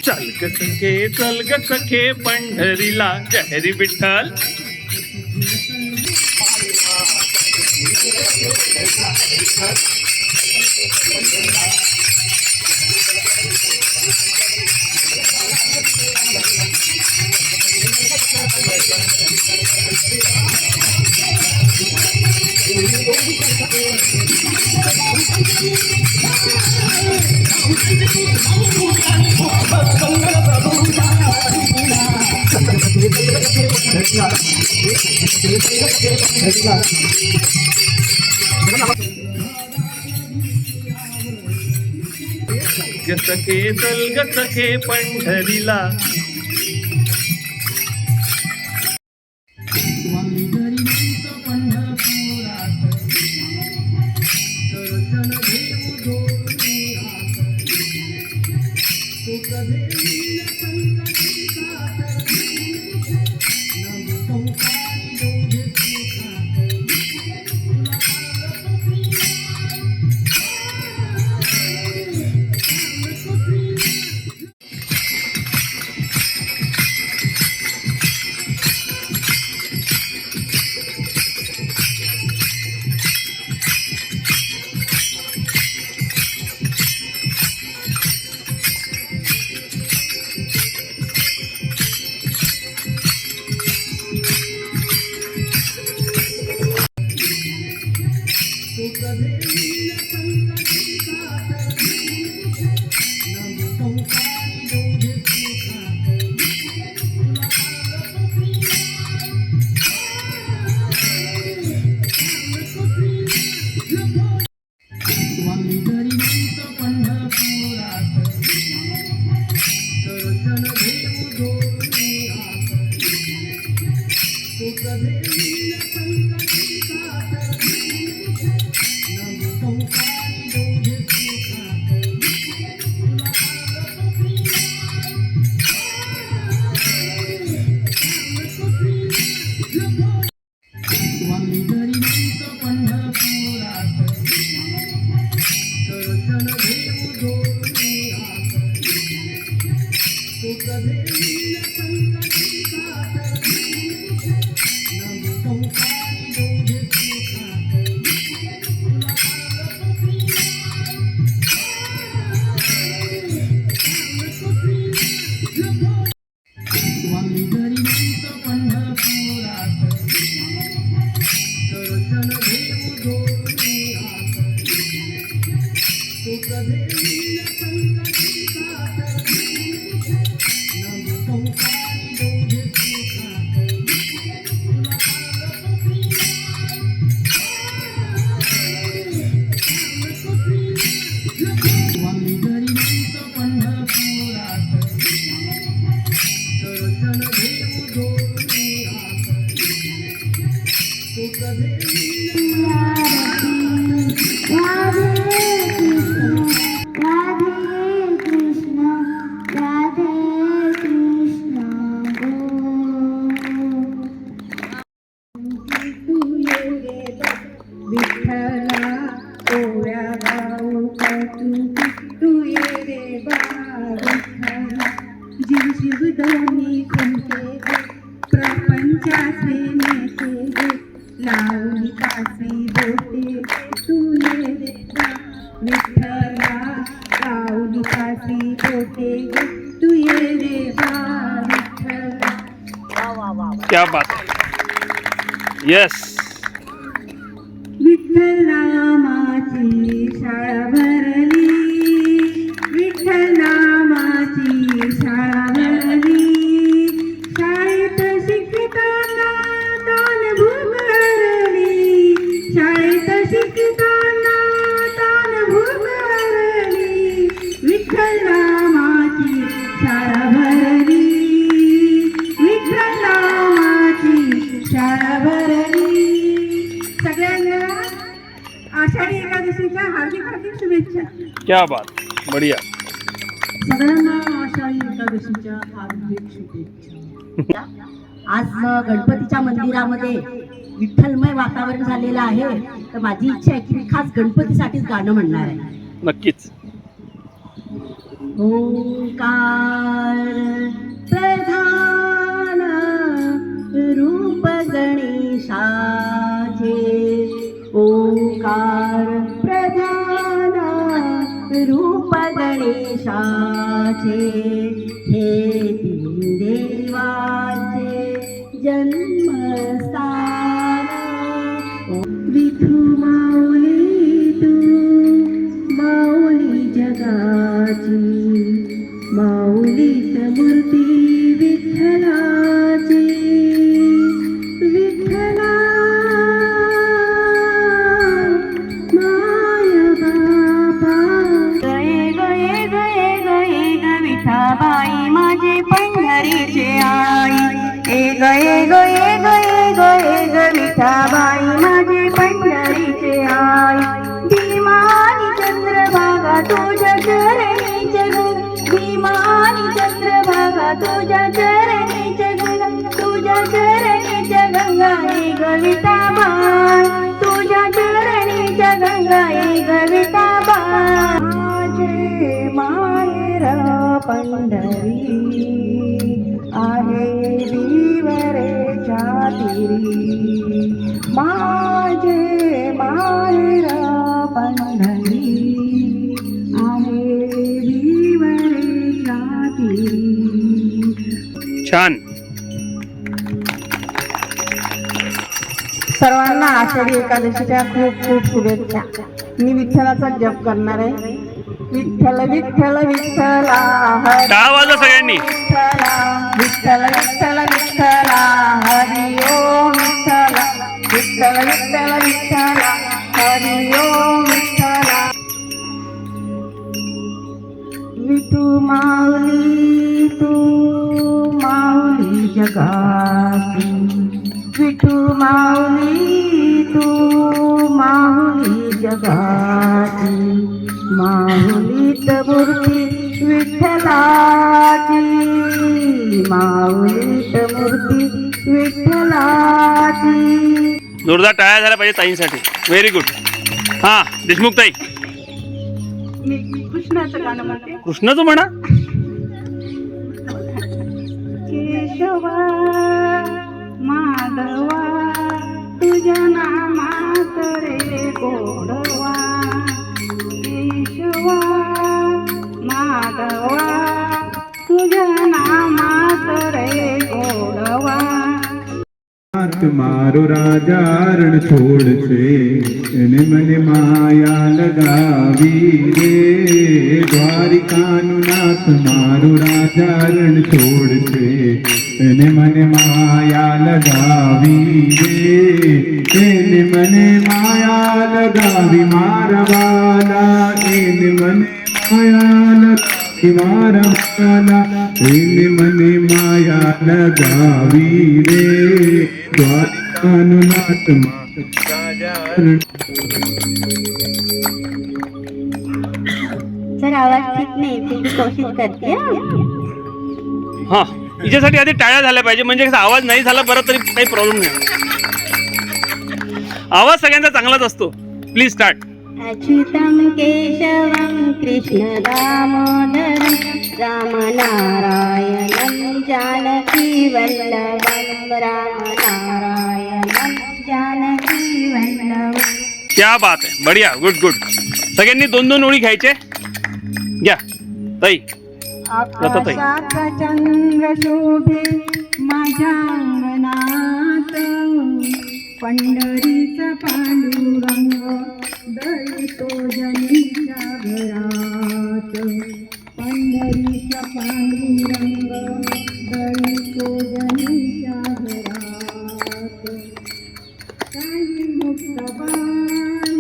चल ग सखे पंढरीला जय हरी विठ्ठल. चल ग सखे पंढरीला. क्या बात है. यस. विठ्ठल नामाची शाळा भरली, विठ्ठल नामाची शाळा भरली. शाळेत शिकताना तान भुगरली, शाळेत शिकताना तान भुगरली. विठ्ठल नामाची शाळा भरली, विठ्ठल नामाची शाळा भरली. सगळ्यांना आषाढी एकादशीच्या हार्दिक हार्दिक शुभेच्छा. क्या बात. बढ़िया. सगळ्यांना आषाढी एकादशीच्या हार्दिक शुभेच्छा. आज गणपतीच्या मंदिरामध्ये विठ्ठलमय वातावरण झालेलं आहे, तर माझी इच्छा आहे की मी खास गणपतीसाठीच गाणं म्हणणार आहे. नक्कीच. ओंकार प्रधान रूप गणेशाचे ओंकार प्रधान रूप गणेशाचे हे तीन देवाचे जन्मस्थान विठू माऊली तू माऊली जगाची माऊलीत मूर्ती विठ्ठलाची विठ्ठला माय बापा गये गये गये गये ग विठाबाई माझे पंढरीचे आई ए गये गये गये गये ग विठाबाई माझे पंढरीचे आई भीमानी चंद्रभागा तुझ्या चरणी जगून भीमानी चंद्रभागा तुझ्या चरणी जगून तुझ्या चरणीच्या गंगा गविताबाई तुझ्या चरणीच्या गंगा गविताबाई माझे माहेर पंढरी आहे विवरेच्या तीरी माझे माहेर पंढरी आहे विवरेच्या तीरी छान. सर्वांना आषाढी एकादशीच्या खूप खूप शुभेच्छा. मी विठ्ठलाचा जप करणार आहे. विठ्ठल विठ्ठल विठ्ठला हरी टाळा वाजवा सगळ्यांनी. विठ्ठल विठ्ठल विठ्ठला हरी ओम विठ्ठला विठ्ठल विठ्ठल विठ्ठला हरी ओम विठ्ठला विठू माऊली तू माऊली जगाची विठू माऊली तू माऊली जगाची माऊलीत मूर्ती विठ्ठलाची माऊलीत मूर्ती विठ्ठलाची. जोरदार टाळ्या झाल्या पाहिजे ताईंसाठी. Very good. हा देशमुख ताई. मी कृष्णाचं गाणं म्हणते. कृष्णाचं म्हणा. केशवा माधवा तुझ्या नामात रे गोडवा केशवा माधवा तुझ्या नामात रे गोडवा. मारो राजा रण छोड़ से मन माया लगावी रे द्वारिकानुनाथ मारो राजा रण छोड़ से मन माया लगावी रे मन माया लगावी मारवाला मन माया लगावी मारवाला मन माया लगावी रे द्वारिकानुनाथ सर आवाज ठीक नाही फिर भी कोशिश करते हैं. हा हिच्यासाठी आधी टाळ्या झाल्या पाहिजे म्हणजे कसा आवाज नाही झाला बरं तरी काही प्रॉब्लेम नाही. आवाज सगळ्यांचा चांगलाच असतो. Please start. अच्युतं केशवं कृष्ण दामोदरं रामनारायणं जानकी वल्लभं रामनारायणं जानकी वल्लभं. क्या बात आहे. बढिया. Good good. सगळ्यांनी दोन दोन ओळी घ्यायचे. घ्या ताई. लताताई. आकाशाचा चंद्र शोभे माझ्या अंगणात पंढरीचा पांडुरंग दळतो जनीच्या घरात पंढरीचा पांडुरंग दळतो जनीच्या घरात. काही मुक्तबाई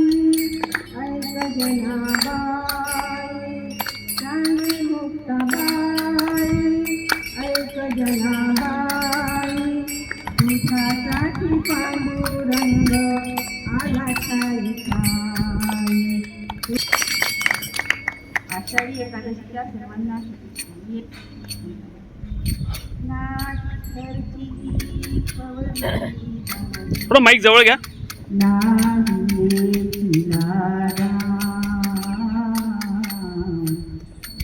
ऐक जनाबाई काही मुक्तबाई ऐक जनाबाई तुझ्यासाठी पांडुरंग आला काही काय. आषाढी एकादशीच्या सर्वांना थोडं माईक जवळ घ्या.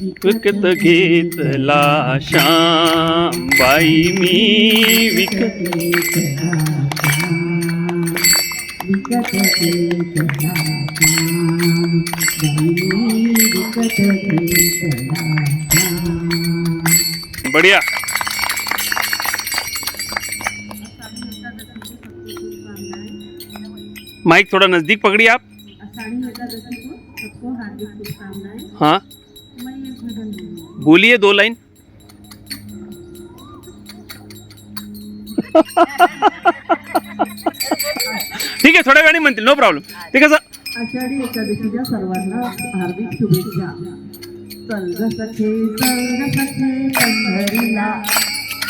विकत घेतला श्याम बाई मी विकत बढ़िया. माइक थोड़ा नजदीक पकड़िए आप. हाँ बोलिए 2 लाइन. ठीक आहे, थोड्या वेळाने म्हणतील, नो प्रॉब्लेम. ते कसं आषाढी एकादशीच्या सर्वांना हार्दिक शुभेच्छा. चल सखे पंढरीला,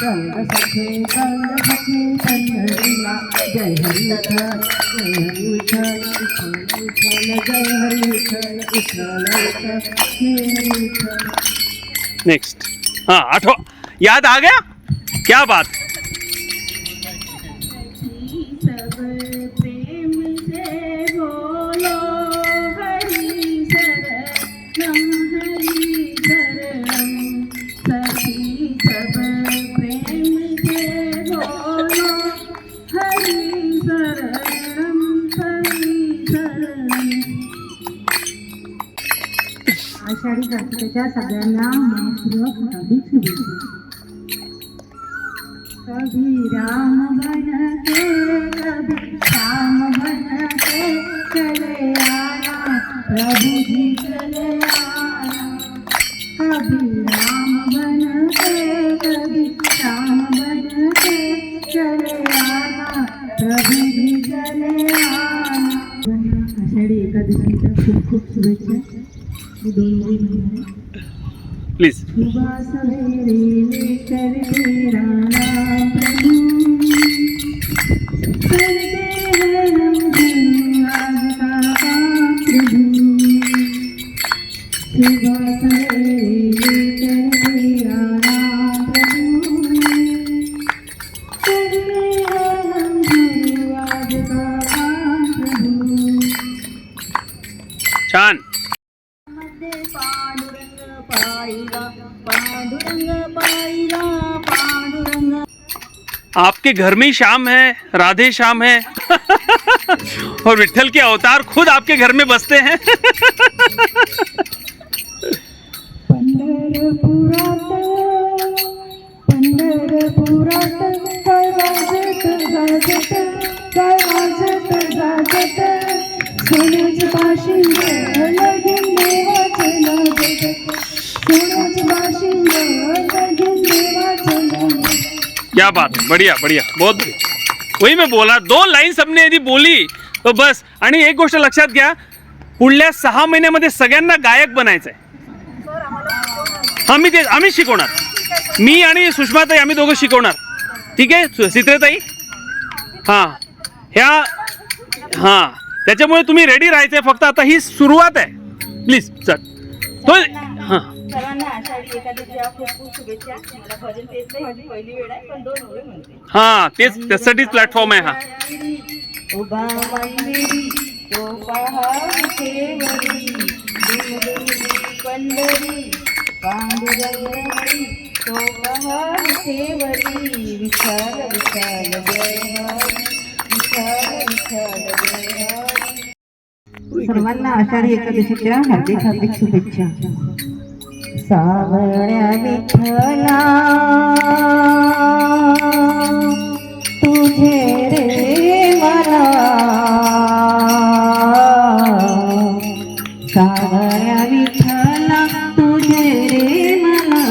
चल सखे पंढरीला. जय हरी विठ्ठल, जय हरी विठ्ठल, विठ्ठल विठ्ठल, जय हरी विठ्ठल, विठ्ठल विठ्ठल, जय हरी विठ्ठल. नेक्स्ट. हाँ आठवा याद आ गया. क्या बात. सब प्रेम से बोलो हरि शरणम हरि शरणम. सखी सब प्रेम से बोलो हरि शरणम हरि शरणम. आषाढी कार्तिकेच्या सगळ्यांना मनपूर्वक हार्दिक शुभेच्छा. कभी राम बन के कभी श्याम बन के चले आना प्रभु जी चले आना. कभी राम बन के कभी श्याम बन के चले आना प्रभु जी चले आना. आषाढी एकादशीच्या खूप खूप शुभेच्छा. मी 2 ओळी म्हणणार. प्लीज. सुबह सवेरे लेकर तेरा नाम प्रभु करते हैं हम दिन आज का काम प्रभु. सुबह सवेरे लेकर तेरा नाम प्रभु करते हैं हम दिन आज का काम प्रभु. छान. पांडुरंग पाहिला पांडुरंग पाहिला पांडुरंग. आपके घर में ही श्याम है, राधे श्याम है और विट्ठल के अवतार खुद आपके घर में बसते हैं. पंढरपुरात काय वाजत गाजत काय वाजत गाजत सोन्याचं बाशिंग लगीन देवाचं लागत. सोन्याचं बाशिंग लगीन देवाचं लागत. क्या बात है. बढ़िया बढ़िया, बहुत बढ़िया. वही मैं बोला, 2 लाईन सबने यदि बोली तो बस. आणि एक गोष्ट लक्षात घ्या, पुढल्या 6 महिन्यामध्ये सगळ्यांना गायक बनायचंय. आम्ही शिकवणार. मी आणि सुषमाताई आम्ही दोघं शिकवणार. ठीक आहे चित्रेताई. हां ह्या हां त्याच्यामुळे तुम्ही रेडी राहायचंय. फक्त आता ही सुरुवात आहे. प्लीज चल. तो हां सर्वांना आषाढी एकादशीच्या खूप खूप शुभेच्छा. मला भजन तेच नाही, माझी पहिली वेळ आहे, पण 2 ओळी म्हणते. हां तेच त्यासाठीच प्लॅटफॉर्म आहे हा. उभा मंदिरी तो पहावरी दिनदुनी पंढरी पांडुरंग तो पहावरी. विठ्ठल विठ्ठल जय हरी विठ्ठल विठ्ठल जय हरी. सर्वांना आषाढी एकादशीच्या हार्दिक हार्दिक शुभेच्छा. सावळ्या विठ्ठला तुझे रे मला. सावळ्या विठ्ठला तुझे रे मला.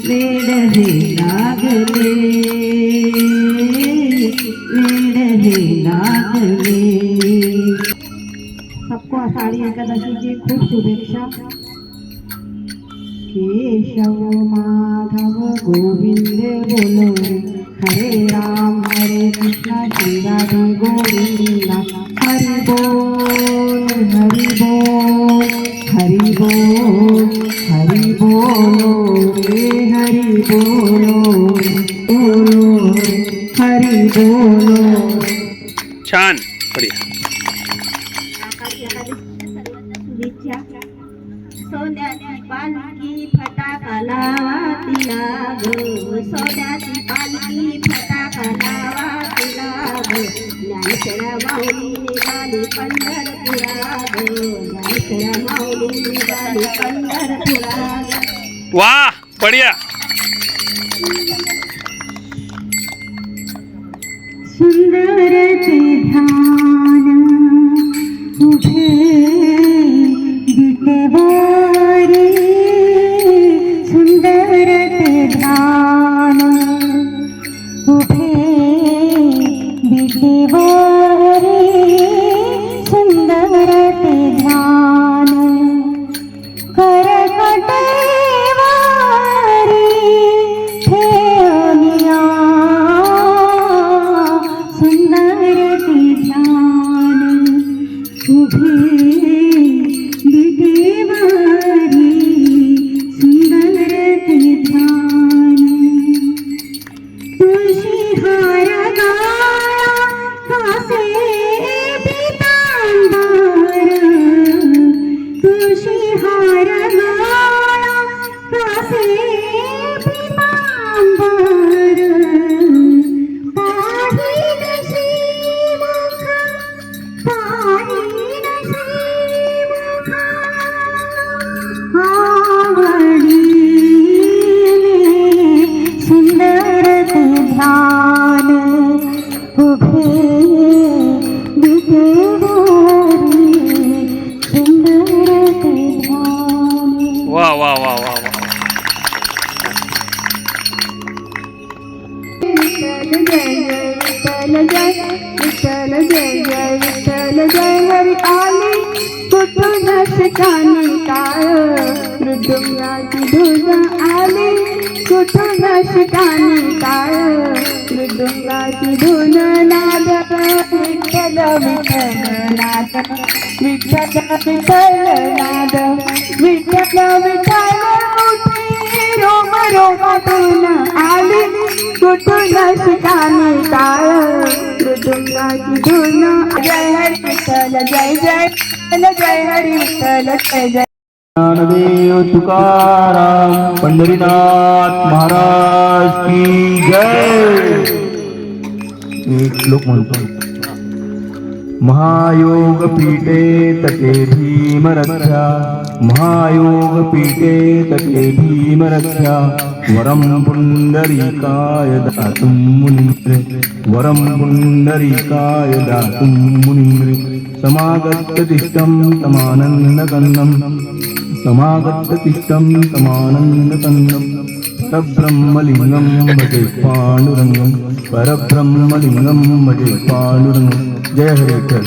वेड हे लागले वेड हे लागले. सबको आषाढी एकादशीची खूप शुभेच्छा. केशव माधव गोविंद बोलो हरे राम हरे कृष्ण श्री राधे गोविंदा. हरि बोल हरि बोल हरि बोल हरि बोलो रे हरि बोलो बोलो हरि बोलो. छान. बढ़िया. सर्वांना शुभेच्छा. सोन्याची पालखी फटाका लावा तिला गो, सोन्याची पालखी फटाका लावा तिला गो, ज्ञानेश्वरा माऊली निघाली पंढरपुरा गो, ज्ञानेश्वरा माऊली निघाली पंढरपुरा गो. वाह, बढ़िया. सुंदर ते ध्यान उभे विटेवारी, सुंदर ते ध्यान उभे विटेवारी, सुंदर ते ध्यान करकटेवारी ठेवनिया, सुंदर ते ध्यान उभे विटेवारी, सुंदर ते ध्यान. तुळशी हार गाळा कासे पितांबर, तुळशी हार गाळा कासे पितांबर, पाहिन श्रीमुख पाहिन श्रीमुख आवडीने, सुंदर ते ध्यान उभे विटेवारी, सुंदर ते ध्यान. वाह वाह वाह वाह वाह. विठ्ठल जय विठ्ठल जय जय विठ्ठल जय हरी आली कुठून ठिकाणी काय, मृदुंगाची धून आली कुठून ठिकाणी काय, मृदुंगाची धून नाद विठ्ठल विठ्ठल नाद, विठ्ठल विठ्ठल नाद, विठ्ठल विठ्ठल उठी रोम रोमातून आली कुठून ठिकाणी काय, मृदुंगाची धून. जय हरी विठ्ठल जय जय जय हरी विठ्ठल जय जय. ज्ञानदेव तुकाराम पंढरीनाथ महाराज की जय. एक श्लोक म्हणतो. महायोग पीठे तटे भीमरथ्या, महायोग पीठे तटे भीमरथ्या, वरम पुंडरीकाय दातुं मुनिन्द्रे, वरम पुंडरीकाय दातुं मुनिन्द्रे, समागत्य तिष्ठं तमानन्दकन्दं, समागत्य तिष्ठं तमानन्दकन्दं, परब्रह्मलिङ्गं भजे पाण्डुरङ्गं, परब्रह्मलिङ्गं भजे पाण्डुरङ्गं. जय हरे विठ्ठल.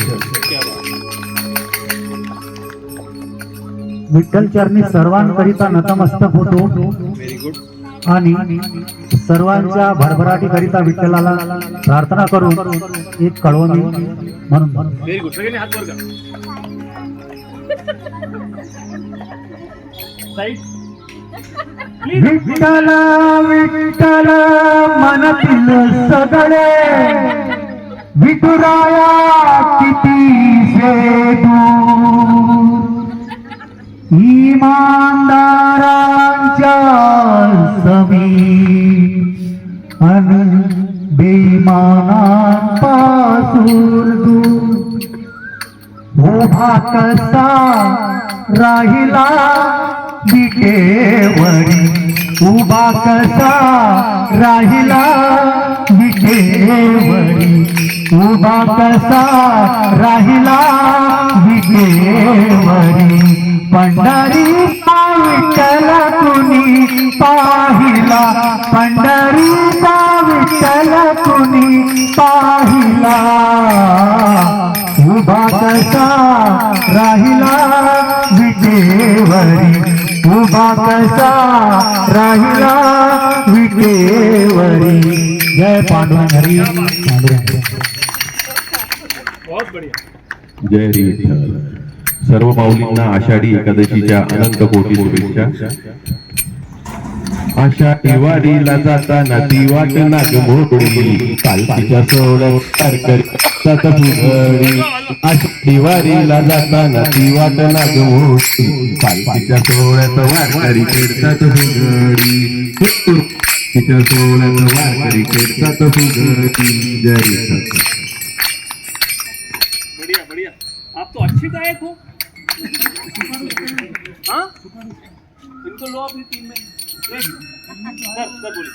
विठ्ठल चरणी सर्वांकरिता नतमस्तक होतो आणि सर्वांच्या भरभराटीकरिता विठ्ठलाला प्रार्थना करून एक कळवणी म्हणून. Very good. सगळ्यांनी हात वर करा. साईड. विठ्ठल विठ्ठल मनतील सगळे, विठुराया किती से दूर, इमानदारांच्या समीप अन बेईमानांपासून दूर, उभा कसा राहिला विटेवरी, उभा कसा राहिला विटेवरी, उभा कसा राहिला विटेवरी, पंढरी विठ्ठल कुणी पाहिला, पंढरी विठ्ठल कुणी पाहिला, उभा कसा राहिला विटेवरी, उभा कसा राहिला विटेवरी. जय पांडुरंग हरी पांडुरंग. बहुत बढ़िया. जय हरी विठ्ठल. सर्व माऊलींना आषाढी एकादशीच्या अनंत कोटी शुभेच्छा. आषाढी वारीला जाताना ती वाट नाग मोकळी कालकीच्या सोहळ्यात वारकरी जात फुगडी आषाढी वारीला जाताना ती वाट नाग मोकळी कालकीच्या सोहळ्यात वारकरी खेळतात फुगडी तिच्या सोहळ्यात वारकरी खेळतात फुगडी जय विठ्ठल. बढ़िया बढ़िया, आप तो अच्छे गायक हो. हाँ, इनको लो अपनी टीम में. सर बोलिए.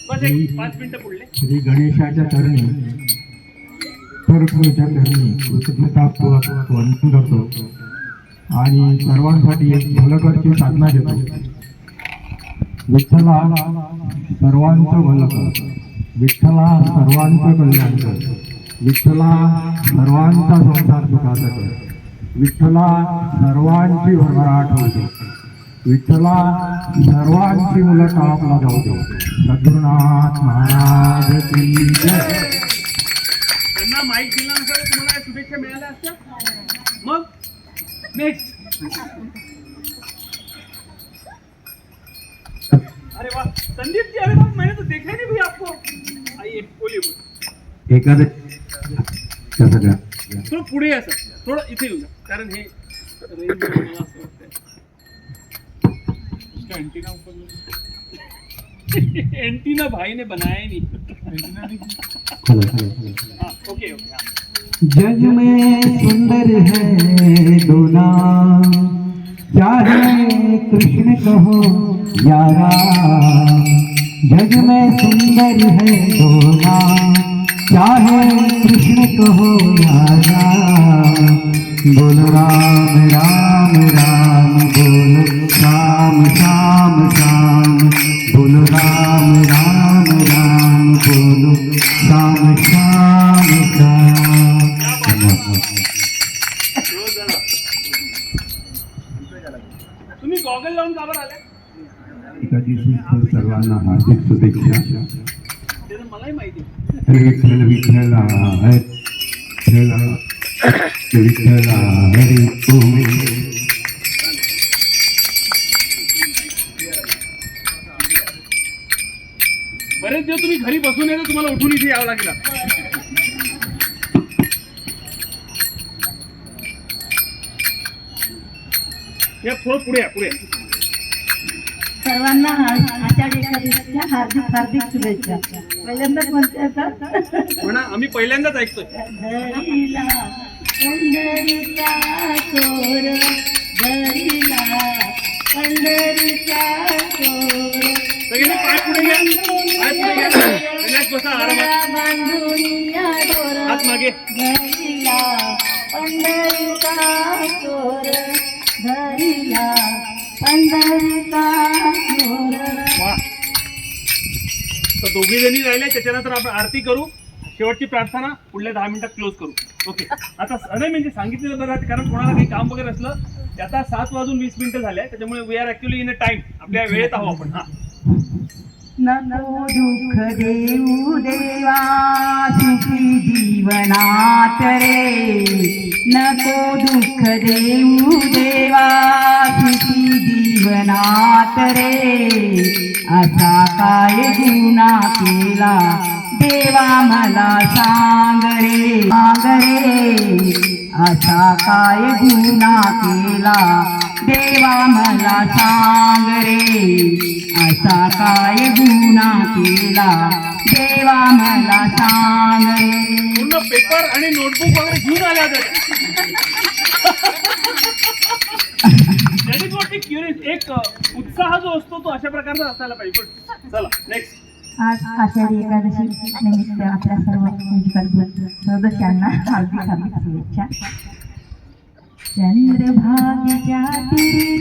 बस एक 5 मिनिटं पुढले. श्री गणेशाच्या चरणी परमेश्वराच्या चरणी कृतज्ञतापूर्वक वंदन करतो आणि सर्वांसाठी एक भलकरची साधना देतो. विठ्ठला सर्वांचं भलं कर, विठ्ठला सर्वांचं कल्याण कर, विठ्ठला सर्वांचा संसार सुखाचा कर, विठ्ठला सर्वांची भरभराट होऊ दे, विठ्ठला सर्वांची मुलं टापला जाऊ दे. सद्गुरुनाथ महाराज की जय. त्यांना माईक दिला नसता तुम्हाला शुभेच्छा मिळाल्या असत्या. मग नेक्स्ट. अरे वाह संदीप जी, अरे वाह, मैंने तो देखा ही नहीं भैया आपको. आइए बोलिए. एखादं सगळ्या थोडं पुढे या सर, थोडं इथे येऊ नका कारण हे रेंज मला असं वाटतंय. उसका एंटीना ऊपर एंटीना भाई ने बनाया ही नहीं. हाँ ओके ओके. हाँ जग में सुंदर है दो नाम, चाहे कृष्ण कहो या राम. जग में सुंदर है दो नाम, चाहे कृष्ण कहो या राम. बोलो राम राम राम, बोलो श्याम श्याम श्याम, बोलो राम राम राम, बोलो श्याम श्याम श्याम. रोज झाला. तुम्ही गॉगल लावून का बरं आले? एकादशी सर्वांना हार्दिक शुभेच्छा. ते तर मलाही माहिती आहे. विठ्ठल विठ्ठल विठ्ठल हरी तुम्ही. बरेच दिवस तुम्ही घरी बसून येतो, तुम्हाला उठून इथे यावं लागेल. या थोडं पुढे या, पुढे या. सर्वांना आषाढी एकादशीच्या हार्दिक हार्दिक शुभेच्छा. पहिल्यांदाच म्हणते आता. म्हणा आम्ही पहिल्यांदाच ऐकतोय. धरिला पंढरीचा चोर, धरिला पंढरीचा चोर, सगळ्यांनी पाय पुढे घ्या, पाय पुढे घ्या. रिलॅक्स बसा, आरामात. बांधुनिया दोर, हात मागे. धरिला पंढरीचा चोर, धरिला पंढरीचा चोर. वा. तर दोघी जणी राहिले, त्याच्यानंतर आपण आरती करू, शेवटची प्रार्थना, पुढल्या 10 मिनिटात क्लोज करू. ओके. आता अरे म्हणजे सांगितलेलं बरं राहते, कारण कोणाला काही काम वगैरे असलं. आता 7:20 झाले, त्याच्यामुळे we are actually in a time, आपल्या वेळेत आहो आपण. हा नको दुःख देऊ देवा सुखी जीवनात रे, नको दुःख देऊ देवा सुखी जीवनात रे. असा काय गुन्हा केला देवा मला सांग रे, सांग रे. असा काय गुन्हा केला देवा मला सांग रे, असा काय गुन्हा केला देवा मला सांग रे. पूर्ण पेपर आणि नोटबुक वगैरे घेऊन आल्या होत्या. That is what is curious. एक उत्साह जो असतो तो अशा प्रकारचा असायला पाहिजे. गुड. चला नेक्स्ट. आज आषाढी एकादशी निमित्त आपल्या सर्व म्युझिकल सदस्यांना हार्दिक हार्दिक शुभेच्छा. चंद्रभागेच्या तीरी,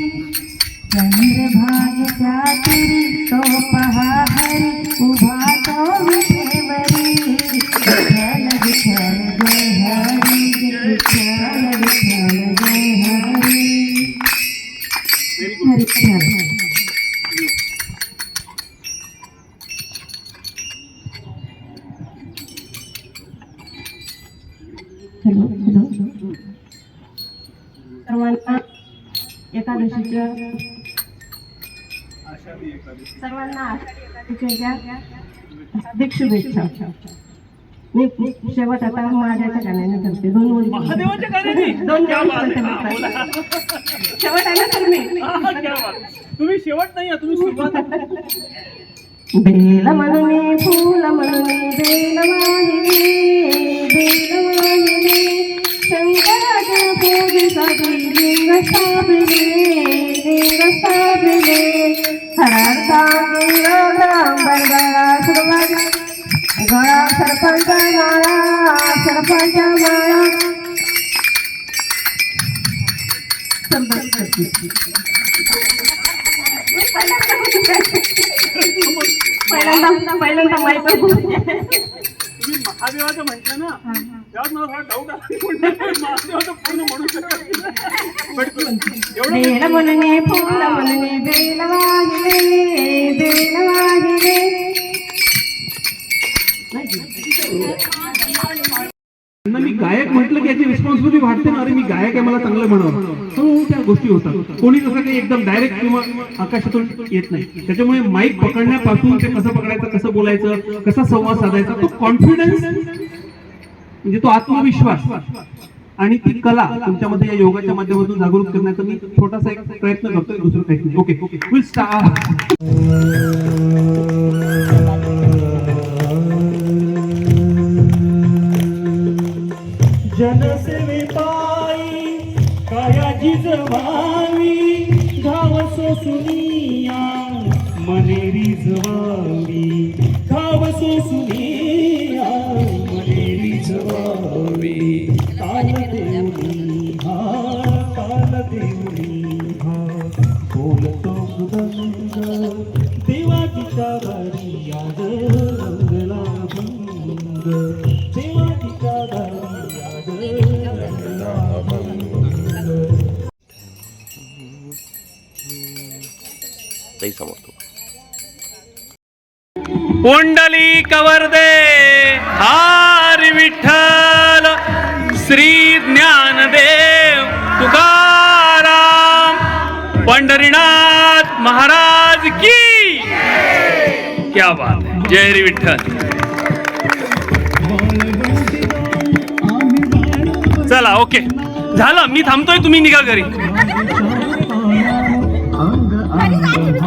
चंद्रभागेच्या तीरी तो पहा हरी उभा तो विठेवरी. विठ्ठल विठ्ठल जय हरी, विठ्ठल विठ्ठल जय Hari. Very good. Hari hello hello. सर्वांना एकादशीच्या सर्वांना आषाढीच्या हार्दिक शुभेच्छा. मी शेवट आता महादेवाच्या गाण्याने करते. 2 ओळी महादेवाच्या गाण्याने 2 क्या बात ओळी आहे. म्हणते हा, मी. बोला. शेवट आहे ना तर मी क्या बात. तुम्ही शेवट नाही तुम्ही सुरुवात. बेल म्हणून फूल म्हणून बेल वाहिनी शंकराच्या पूजेसाठी लिंग स्थापिले हराचा लिंग ब्राह्मण गळा सुरुवात गळा सरपंच माळा पहिल्यांदा माहित तुम्ही महादेवाचं म्हटलं ना त्यात मला थोडा डाऊट आला. महादेवाचं पूर्ण म्हणू शकत नाही. एवढं बेल म्हणून फूल म्हणून बेल वाहिले मी गायक म्हटलं की याची रिस्पॉन्सिबिलिटी वाटते ना. अरे मी गायक आहे, मला चांगलं म्हणावं. त्या गोष्टी होतात. कोणी जसं काही एकदम डायरेक्ट किंवा आकाशातून येत नाही. त्याच्यामुळे माईक पकडण्यापासून ते कसं पकडायचं, कसं बोलायचं, कसा संवाद साधायचा, तो कॉन्फिडन्स म्हणजे तो आत्मविश्वास आणि ती कला तुमच्यामध्ये या योगाच्या माध्यमातून जागरूक करण्याचा मी छोटासा एक प्रयत्न करतोय. दुसरं काही नाही. Okay will start. जनसेवे पायी कायाची जमावी घाव सोसुनिया मनेरी जवावी घाव सोसुनिया मनेरी जवावी काल देवनी हा बोलतो सुदंग देवाची वारी आज रंगला भंग देवाची वारी आज रंगला भंग. पुंडली कवर्दे हारी विठ्ठल श्री ज्ञानदेव तुकाराम पंढरीनाथ महाराज की. क्या बात है. जय हरी विठ्ठल. चला ओके झालं. मी थांबतोय, तुम्ही निघा घरी. घरी जायची